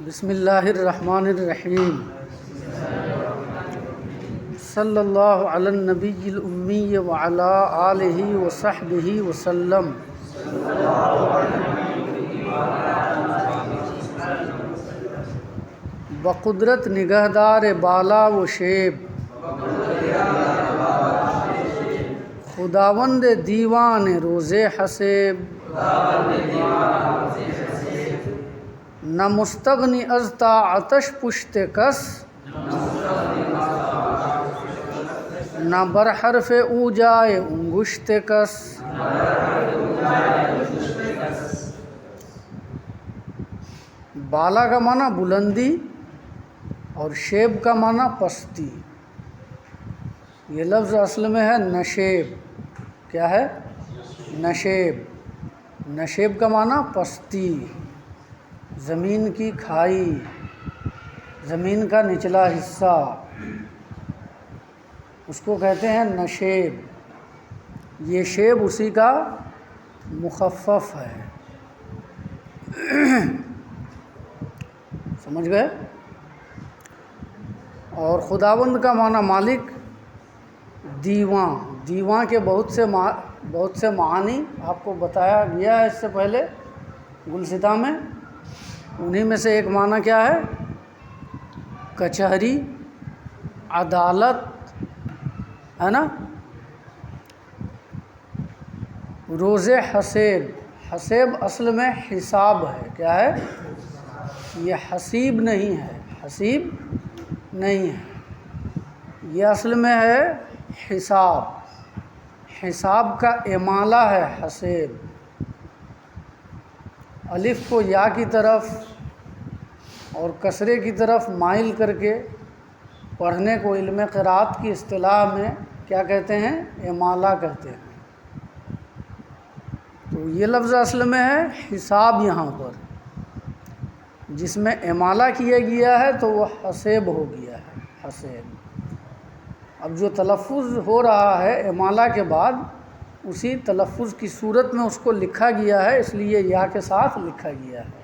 بسم اللہ الرحمن الرحیم صلی اللہ علی النبی الامی وعلی آلہ وصحبہ وسلم۔ بقدرت نگہدار بالا و شیب، خداوند دیوان روز حسیب۔ نہ مستغنی از طاعتش پشت کس، نہ بر حرف او جائے انگشت کس۔ بالا کا معنی بلندی اور شیب کا معنی پستی۔ یہ لفظ اصل میں ہے نشیب۔ کیا ہے؟ نشیب۔ نشیب کا معنی پستی، زمین کی کھائی، زمین کا نچلا حصہ، اس کو کہتے ہیں نشیب۔ یہ شیب اسی کا مخفف ہے۔ سمجھ گئے؟ اور خداوند کا معنی مالک، دیواں۔ دیواں کے بہت سے معانی آپ کو بتایا گیا ہے اس سے پہلے گلستہ میں۔ انہی میں سے ایک معنی کیا ہے؟ کچہری، عدالت، ہے نا؟ روز حسیب۔ حسیب اصل میں حساب ہے۔ کیا ہے؟ یہ حسیب نہیں ہے، حسیب نہیں ہے، یہ اصل میں ہے حساب۔ حساب کا امالہ ہے حسیب۔ الف کو یا کی طرف اور کسرے کی طرف مائل کر کے پڑھنے کو علم قرات کی اصطلاح میں کیا کہتے ہیں؟ امالہ کہتے ہیں۔ تو یہ لفظ اصل میں ہے حساب۔ یہاں پر جس میں امالہ کیا گیا ہے تو وہ حسیب ہو گیا ہے، حسیب۔ اب جو تلفظ ہو رہا ہے امالہ کے بعد، اسی تلفظ کی صورت میں اس کو لکھا گیا ہے، اس لیے یا کے ساتھ لکھا گیا ہے،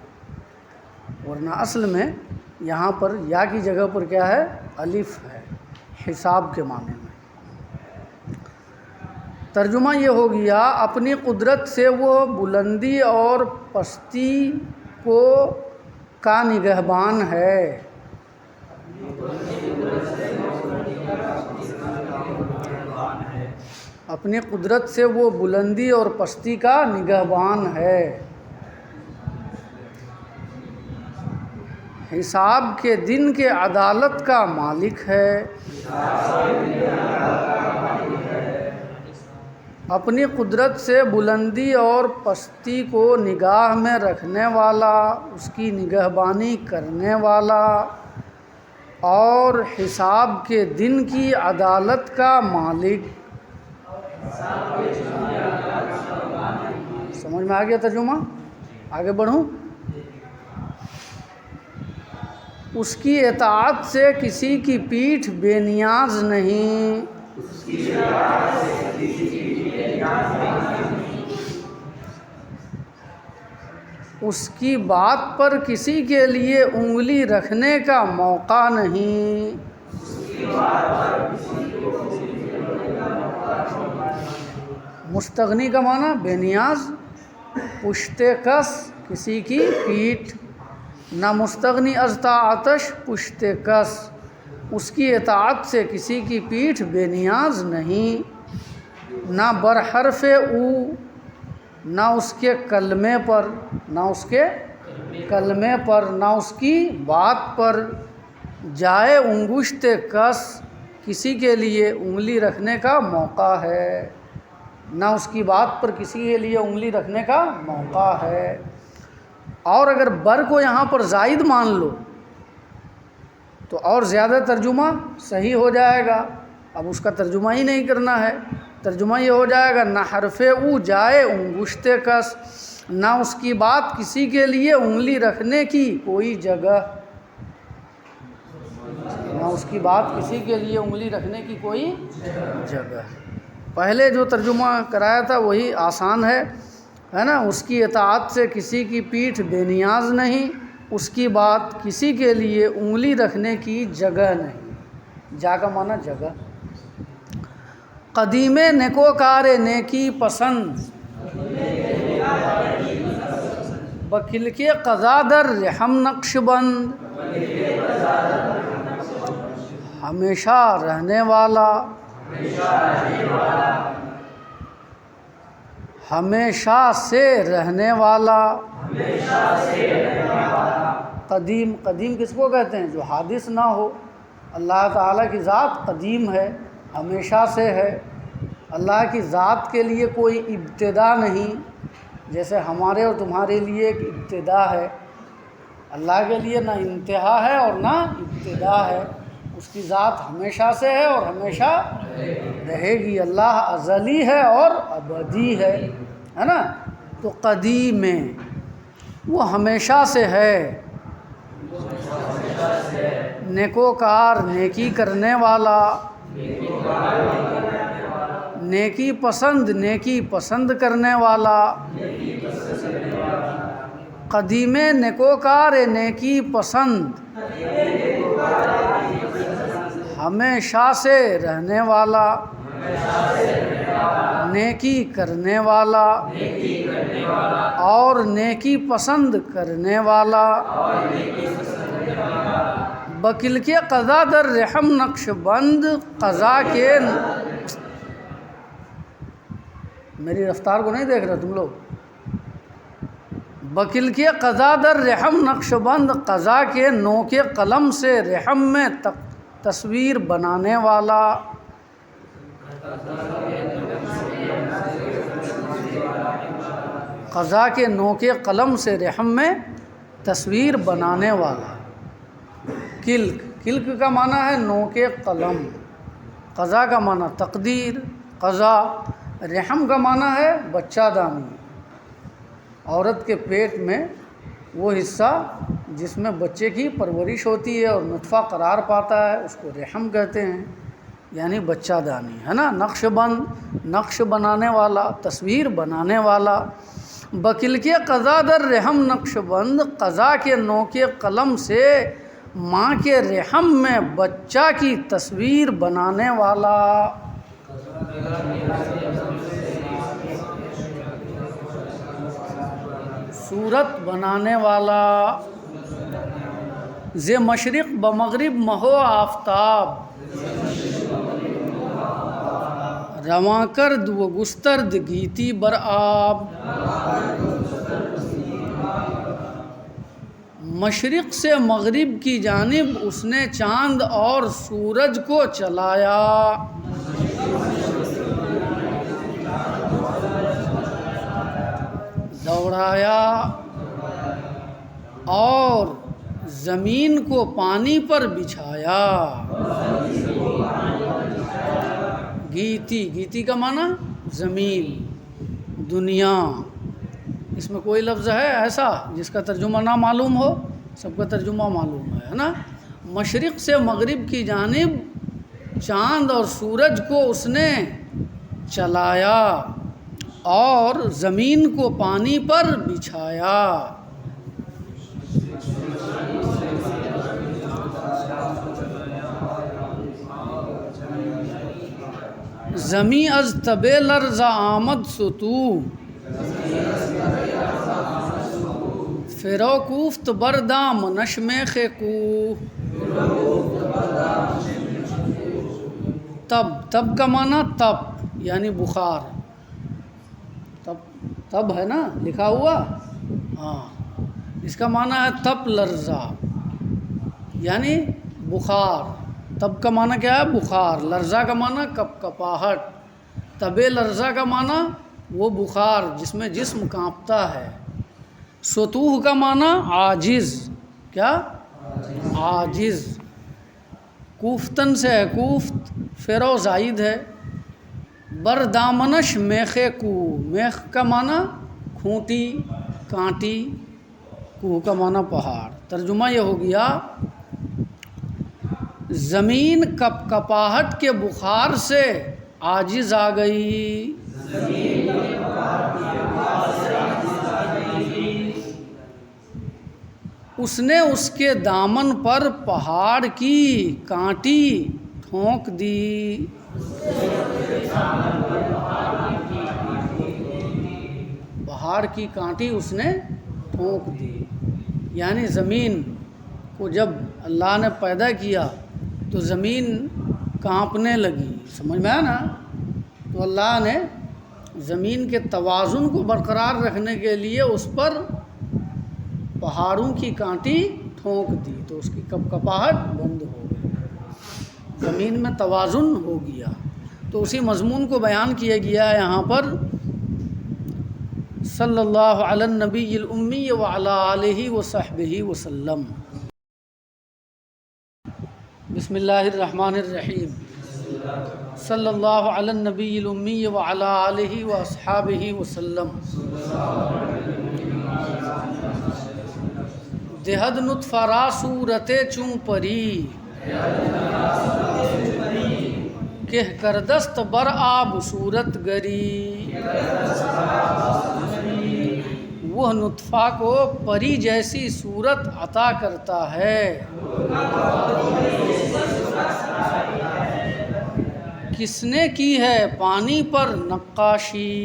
ورنہ اصل میں یہاں پر یا کی جگہ پر کیا ہے؟ الف ہے، حساب کے معنی میں۔ ترجمہ یہ ہو گیا، اپنی قدرت سے وہ بلندی اور پستی کا نگہبان ہے۔ اپنی قدرت سے وہ بلندی اور پستی کا نگہبان ہے۔ حساب کے دن کے عدالت کا مالک ہے۔ اپنی قدرت سے بلندی اور پستی کو نگاہ میں رکھنے والا، اس کی نگہبانی کرنے والا، اور حساب کے دن کی عدالت کا مالک۔ سمجھ میں آ گیا ترجمہ؟ آگے بڑھوں۔ اس کی اطاعت سے کسی کی پیٹھ بے نیاز نہیں۔ اس کی بات پر کسی کے لیے انگلی رکھنے کا موقع نہیں۔ مستغنی کا معنی بے نیاز، پشت کس کسی کی پیٹھ۔ نہ مستغنی از طاعتش پشت کس، اس کی اطاعت سے کسی کی پیٹھ بے نیاز نہیں۔ نہ بر حرف او، نہ اس کے کلمے پر، نہ اس کے کلمے پر، نہ اس کی بات پر، جائے انگشت کس، کسی کے لیے انگلی رکھنے کا موقع ہے۔ نہ اس کی بات پر کسی کے لیے انگلی رکھنے کا موقع ہے۔ اور اگر بر کو یہاں پر زائد مان لو تو اور زیادہ ترجمہ صحیح ہو جائے گا۔ اب اس کا ترجمہ ہی نہیں کرنا ہے، ترجمہ یہ ہو جائے گا، نہ حرف او جائے انگشت کس، نہ اس کی بات کسی کے لیے انگلی رکھنے کی کوئی جگہ، نہ اس کی بات کسی کے لیے انگلی رکھنے کی کوئی جگہ۔ پہلے جو ترجمہ کرایا تھا وہی آسان ہے نا؟ اس کی اطاعت سے کسی کی پیٹھ بے نیاز نہیں، اس کی بات کسی کے لیے انگلی رکھنے کی جگہ نہیں، جا کا معنی جگہ۔ قدیم نیکوکار نیکی پسند، بکل کے قضا در رحم نقش بند، ہمیشہ رہنے والا، ہمیشہ سے رہنے والا۔ قدیم، قدیم کس کو کہتے ہیں؟ جو حادث نہ ہو۔ اللہ تعالیٰ کی ذات قدیم ہے، ہمیشہ سے ہے۔ اللہ کی ذات کے لیے کوئی ابتدا نہیں، جیسے ہمارے اور تمہارے لیے ایک ابتدا ہے، اللہ کے لیے نہ انتہا ہے اور نہ ابتدا ہے۔ اس کی ذات ہمیشہ سے ہے اور ہمیشہ رہے گی۔ اللہ ازلی ہے اور ابدی ہے نا؟ تو قدیم ہے، وہ ہمیشہ سے ہے۔ نیکوکار نیکی کرنے والا، نیکی پسند نیکی پسند کرنے والا۔ قدیم نیکوکار نیکی پسند، ہمیشہ سے رہنے والا، نیکی کرنے والا اور نیکی پسند کرنے والا۔ بکل کے قضا در رحم نقش بند، قضا کے، میری رفتار کو نہیں دیکھ رہے تم لوگ؟ بکل کے قضا در رحم نقش بند، قضا کے نوک قلم سے رحم میں تصویر بنانے والا۔ قضا کے نوک قلم سے رحم میں تصویر بنانے والا۔ کلک، کلک کا معنی ہے نوک قلم، قضا کا معنی تقدیر، قضا۔ رحم کا معنی ہے بچہ دانی، عورت کے پیٹ میں وہ حصہ جس میں بچے کی پرورش ہوتی ہے اور نطفہ قرار پاتا ہے، اس کو رحم کہتے ہیں، یعنی بچہ دانی ہے نا۔ نقش بند، نقش بنانے والا، تصویر بنانے والا۔ بکل کے قضا در رحم نقش بند، قضا کے نوک قلم سے ماں کے رحم میں بچہ کی تصویر بنانے والا۔ صورت بنانے والا۔ ز مشرق بمغرب مہو آفتاب، رواں کرد و گسترد گیتی بر آب۔ مشرق سے مغرب کی جانب اس نے چاند اور سورج کو چلایا، دوڑایا، اور زمین کو پانی پر بچھایا۔ گیتی، گیتی کا معنی زمین، دنیا۔ اس میں کوئی لفظ ہے ایسا جس کا ترجمہ نہ معلوم ہو؟ سب کا ترجمہ معلوم ہے نا۔ مشرق سے مغرب کی جانب چاند اور سورج کو اس نے چلایا اور زمین کو پانی پر بچھایا۔ زمیں از تبے لرز آمد ستو، فرو کوفت بردام نشمیخ کو۔ تب، تب کا معنی تپ یعنی بخار، تب، تب ہے نا لکھا ہوا، ہاں، اس کا معنی ہے تپ لرزہ یعنی بخار۔ تب کا معنی کیا ہے؟ بخار۔ لرزہ کا معنی کپ کپاہٹ۔ تبے لرزہ کا معنی وہ بخار جس میں جسم کانپتا ہے۔ ستوہ کا معنی عاجز، کیا؟ عاجز۔ کوفتن سے ہے کوفت، فرو زائد ہے۔ بردامنش میخ کو، میخ کا معنی کھونٹی، کانٹی، کوہ کا معنی پہاڑ۔ ترجمہ یہ ہو گیا زمین کپ کپاہٹ کے بخار سے عاجز آ گئی۔ اس نے اس کے دامن پر پہاڑ کی کانٹی ٹھونک دی۔ پہاڑ کی کانٹی اس نے ٹھونک دی، یعنی زمین کو جب اللہ نے پیدا کیا تو زمین کانپنے لگی، سمجھ میں آیا نا؟ تو اللہ نے زمین کے توازن کو برقرار رکھنے کے لیے اس پر پہاڑوں کی کانٹی ٹھونک دی، تو اس کی کپکپاہٹ بند ہو گئی، زمین میں توازن ہو گیا۔ تو اسی مضمون کو بیان کیا گیا ہے یہاں پر، صلی اللہ علی النبی الامی وعلی آلہ وصحبہ وسلم۔ بسم اللہ الرحمن الرحیم، صلی اللہ علی النبی الامی وعلی آلہ واصحابہ وسلم۔ دہد نطفہ را صورت چوں پری، کہہ کر دست بر آب صورت گری۔ وہ نطفہ کو پری جیسی صورت عطا کرتا ہے، کس نے کی ہے پانی پر نقاشی۔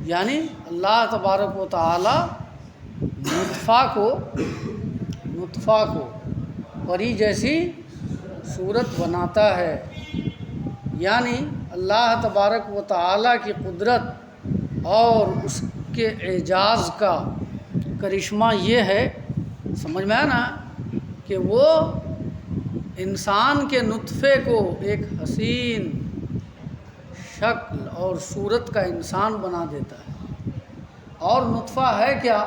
یعنی اللہ تبارک و تعالی نطفہ کو پری جیسی صورت بناتا ہے، یعنی اللہ تبارک و تعالی کی قدرت اور اس کے اعجاز کا کرشمہ یہ ہے، سمجھ میں آیا نا، کہ وہ انسان کے نطفے کو ایک حسین شکل اور صورت کا انسان بنا دیتا ہے۔ اور نطفہ ہے کیا؟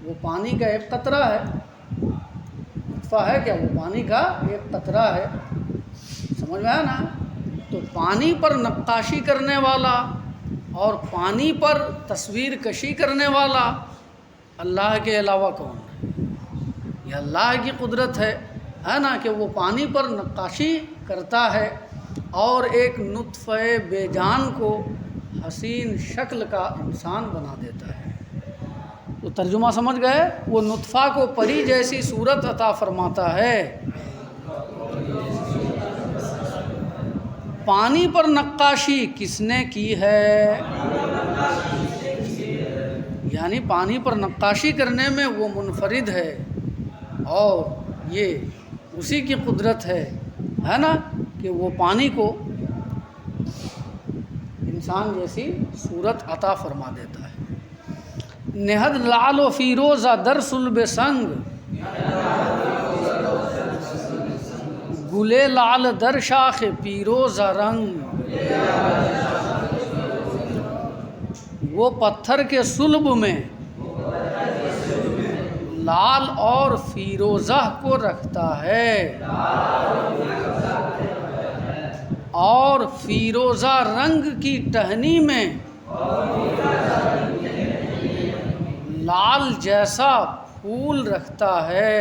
وہ پانی کا ایک قطرہ ہے۔ نطفہ ہے کیا؟ وہ پانی کا ایک قطرہ ہے، سمجھ میں آیا نا؟ تو پانی پر نقاشی کرنے والا اور پانی پر تصویر کشی کرنے والا اللہ کے علاوہ کون ہے؟ یہ اللہ کی قدرت ہے نا، کہ وہ پانی پر نقاشی کرتا ہے اور ایک نطفہ بے جان کو حسین شکل کا انسان بنا دیتا ہے۔ تو ترجمہ سمجھ گئے؟ وہ نطفہ کو پری جیسی صورت عطا فرماتا ہے، پانی پر نقاشی کس نے کی ہے؟ یعنی پانی پر نقاشی کرنے میں وہ منفرد ہے، اور یہ اسی کی قدرت ہے نا، کہ وہ پانی کو انسان جیسی صورت عطا فرما دیتا ہے۔ نہد لعل و فیروزہ در صلب سنگ، گلے لعل در شاخ پیروزہ رنگ۔ وہ پتھر کے صلب میں لال اور فیروزہ کو رکھتا ہے، اور فیروزہ رنگ کی ٹہنی میں لال جیسا پھول رکھتا ہے۔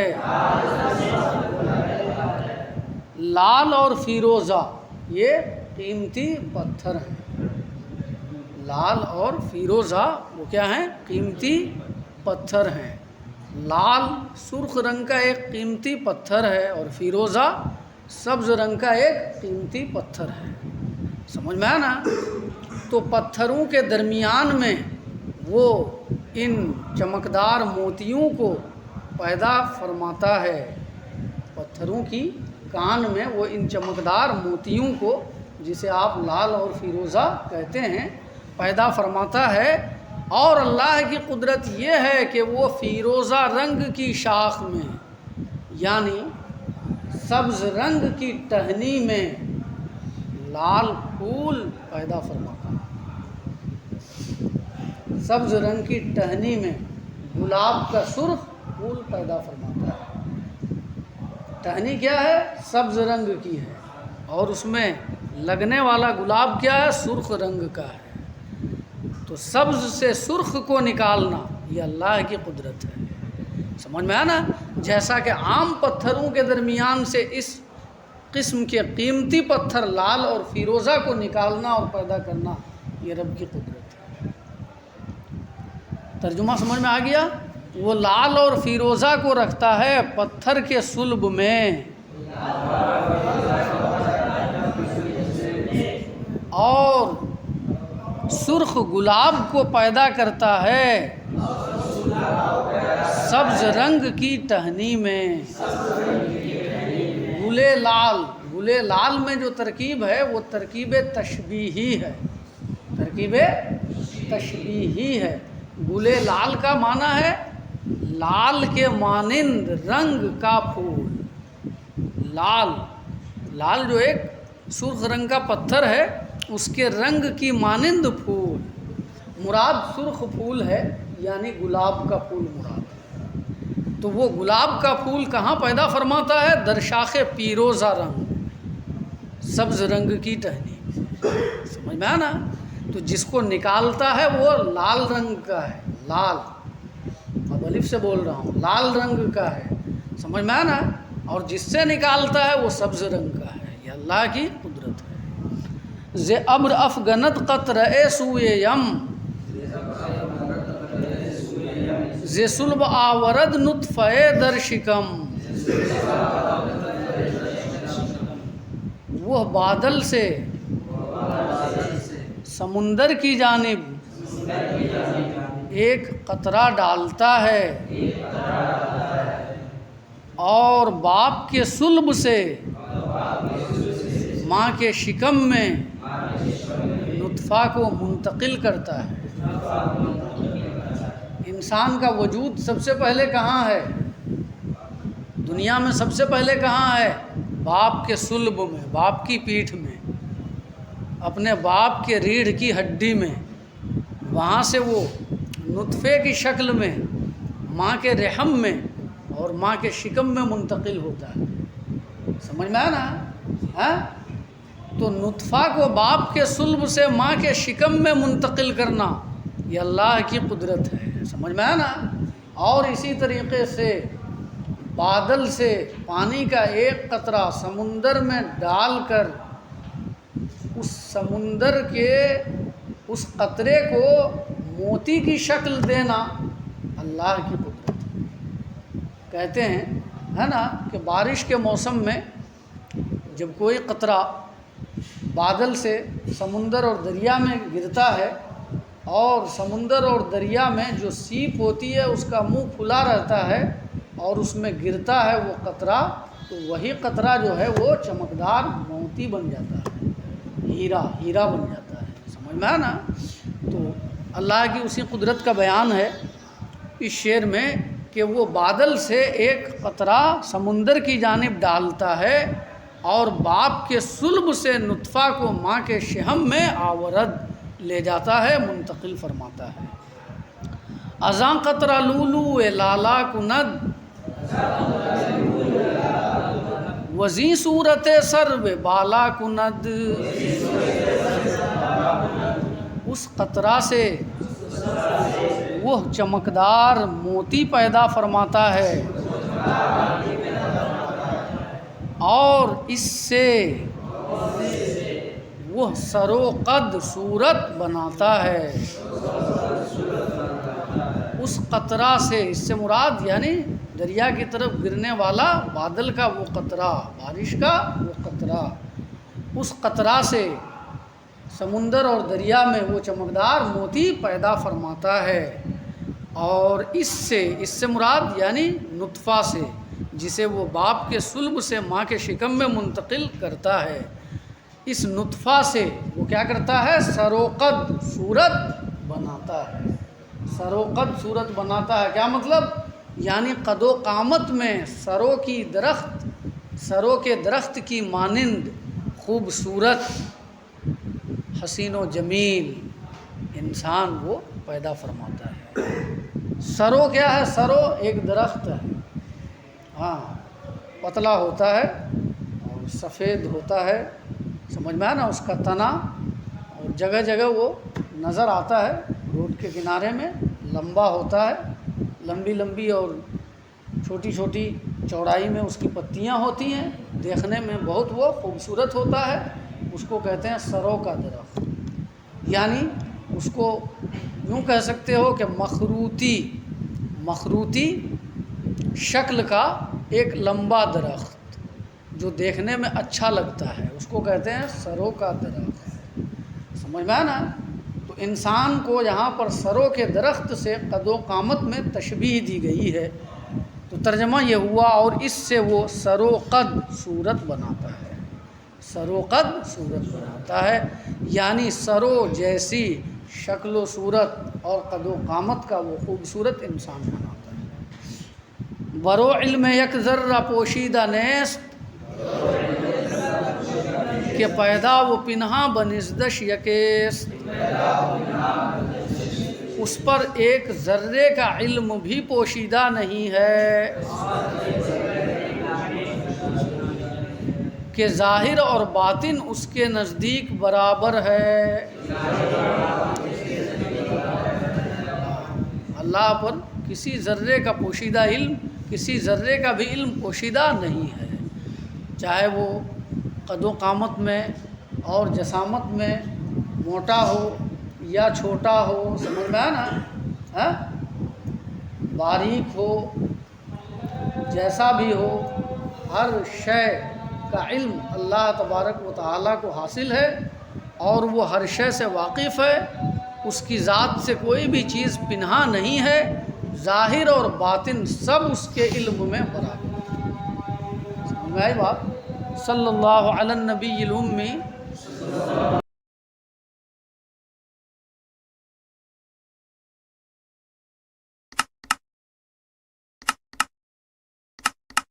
لال اور فیروزہ یہ قیمتی پتھر ہیں، لال اور فیروزہ وہ کیا ہیں؟ قیمتی پتھر ہیں۔ لال سرخ رنگ کا ایک قیمتی پتھر ہے، اور فیروزہ سبز رنگ کا ایک قیمتی پتھر ہے، سمجھ میں آیا نا؟ تو پتھروں کے درمیان میں وہ ان چمکدار موتیوں کو پیدا فرماتا ہے، پتھروں کی کان میں وہ ان چمکدار موتیوں کو، جسے آپ لال اور فیروزہ کہتے ہیں، پیدا فرماتا ہے۔ اور اللہ کی قدرت یہ ہے کہ وہ فیروزہ رنگ کی شاخ میں، یعنی سبز رنگ کی ٹہنی میں لال پھول پیدا فرماتا ہے۔ سبز رنگ کی ٹہنی میں گلاب کا سرخ پھول پیدا فرماتا ہے۔ ٹہنی کیا ہے؟ سبز رنگ کی ہے، اور اس میں لگنے والا گلاب کیا ہے؟ سرخ رنگ کا ہے۔ تو سبز سے سرخ کو نکالنا یہ اللہ کی قدرت ہے، سمجھ میں آیا نا؟ جیسا کہ عام پتھروں کے درمیان سے اس قسم کے قیمتی پتھر لال اور فیروزہ کو نکالنا اور پیدا کرنا یہ رب کی قدرت ہے۔ ترجمہ سمجھ میں آ گیا؟ وہ لال اور فیروزہ کو رکھتا ہے پتھر کے صلب میں، اور سرخ گلاب کو پیدا کرتا ہے سبز رنگ کی ٹہنی میں۔ گلے لال میں جو ترکیب ہے وہ ترکیب تشبیہی ہے، ترکیب تشبیہی ہے۔ گلے لال کا معنی ہے لال کے مانند رنگ کا پھول۔ لال جو ایک سرخ رنگ کا پتھر ہے، اس کے رنگ کی مانند پھول، مراد سرخ پھول ہے، یعنی گلاب کا پھول مراد ہے۔ تو وہ گلاب کا پھول کہاں پیدا فرماتا ہے؟ در شاخ پیروزہ رنگ، سبز رنگ کی ٹہنی۔ سمجھ میں آنا؟ تو جس کو نکالتا ہے وہ لال رنگ کا ہے، لال، اب الف سے بول رہا ہوں، لال رنگ کا ہے، سمجھ میں آنا؟ اور جس سے نکالتا ہے وہ سبز رنگ کا ہے۔ یہ اللہ کی قدرت ہے۔ ز ابر افگنت قطرہ سوئے یم، ز صلب آورد نطفہ در شکم۔ وہ بادل سے سمندر کی جانب ایک قطرہ ڈالتا ہے، اور باپ کے صلب سے ماں کے شکم میں نطفہ کو منتقل کرتا ہے۔ انسان کا وجود سب سے پہلے کہاں ہے؟ دنیا میں سب سے پہلے کہاں ہے؟ باپ کے صلب میں، باپ کی پیٹھ میں، اپنے باپ کے ریڑھ کی ہڈی میں۔ وہاں سے وہ نطفے کی شکل میں ماں کے رحم میں اور ماں کے شکم میں منتقل ہوتا ہے۔ سمجھ میں آنا؟ ہاں؟ تو نطفہ کو باپ کے صلب سے ماں کے شکم میں منتقل کرنا یہ اللہ کی قدرت ہے۔ سمجھ میں آنا؟ اور اسی طریقے سے بادل سے پانی کا ایک قطرہ سمندر میں ڈال کر اس سمندر کے اس قطرے کو موتی کی شکل دینا اللہ کی قدرت ہے۔ کہتے ہیں ہے نا کہ بارش کے موسم میں جب کوئی قطرہ بادل سے سمندر اور دریا میں گرتا ہے، اور سمندر اور دریا میں جو سیپ ہوتی ہے اس کا منہ کھلا رہتا ہے اور اس میں گرتا ہے وہ قطرہ، تو وہی قطرہ جو ہے وہ چمکدار موتی بن جاتا ہے، ہیرا بن جاتا ہے۔ سمجھ میں آنا؟ تو اللہ کی اسی قدرت کا بیان ہے اس شعر میں کہ وہ بادل سے ایک قطرہ سمندر کی جانب ڈالتا ہے، اور باپ کے صلب سے نطفہ کو ماں کے شہم میں آورد لے جاتا ہے، منتقل فرماتا ہے۔ ازاں قطرہ لولو لالا کند، وزیں صورت سرو بالا کند۔ اس قطرہ سے وہ چمکدار موتی پیدا فرماتا ہے، اور اس سے وہ سر و قد صورت بناتا ہے۔ اس قطرہ سے، اس سے مراد یعنی دریا کی طرف گرنے والا بادل کا وہ قطرہ، بارش کا وہ قطرہ، اس قطرہ سے سمندر اور دریا میں وہ چمکدار موتی پیدا فرماتا ہے۔ اور اس سے مراد یعنی نطفہ سے، جسے وہ باپ کے صلب سے ماں کے شکم میں منتقل کرتا ہے، اس نطفہ سے وہ کیا کرتا ہے؟ سر و قد صورت بناتا ہے۔ سر و قد صورت بناتا ہے کیا مطلب؟ یعنی قد و قامت میں سروں کے درخت کی مانند خوبصورت، حسین و جمیل انسان وہ پیدا فرماتا ہے۔ سرو کیا ہے؟ سرو ایک درخت ہے، ہاں، پتلا ہوتا ہے اور سفید ہوتا ہے، سمجھ میں آیا نا؟ اس کا تنا، اور جگہ جگہ وہ نظر آتا ہے روڈ کے کنارے میں، لمبا ہوتا ہے، لمبی لمبی اور چھوٹی چھوٹی چوڑائی میں اس کی پتیاں ہوتی ہیں، دیکھنے میں بہت وہ خوبصورت ہوتا ہے، اس کو کہتے ہیں سرو کا درخت۔ یعنی اس کو یوں کہہ سکتے ہو کہ مخروطی شکل کا ایک لمبا درخت جو دیکھنے میں اچھا لگتا ہے، اس کو کہتے ہیں سرو کا درخت۔ سمجھ میں آیا نا؟ تو انسان کو یہاں پر سرو کے درخت سے قد و قامت میں تشبیہ دی گئی ہے، تو ترجمہ یہ ہوا، اور اس سے وہ سرو قد صورت بناتا ہے، سرو قد صورت بناتا ہے، یعنی سرو جیسی شکل و صورت اور قد و قامت کا وہ خوبصورت انسان بناتا ہے۔ برو علم یک ذرہ پوشیدہ نیست، کہ پیدا و پنہاں بنزدش یکیست، اس پر ایک ذرے کا علم بھی پوشیدہ نہیں ہے کہ ظاہر اور باطن اس کے نزدیک برابر ہے۔ اللہ پر کسی ذرے کا پوشیدہ علم، کسی ذرے کا بھی علم پوشیدہ نہیں ہے، چاہے وہ قد و قامت میں اور جسامت میں موٹا ہو یا چھوٹا ہو، سمجھ میں آیا نا، باریک ہو، جیسا بھی ہو، ہر شے کا علم اللہ تبارک و تعالیٰ کو حاصل ہے، اور وہ ہر شے سے واقف ہے، اس کی ذات سے کوئی بھی چیز پنہا نہیں ہے، ظاہر اور باطن سب اس کے علم میں برابر ہے۔ سمجھ میں آئی بات؟ صلی اللہ علی النبی الأمی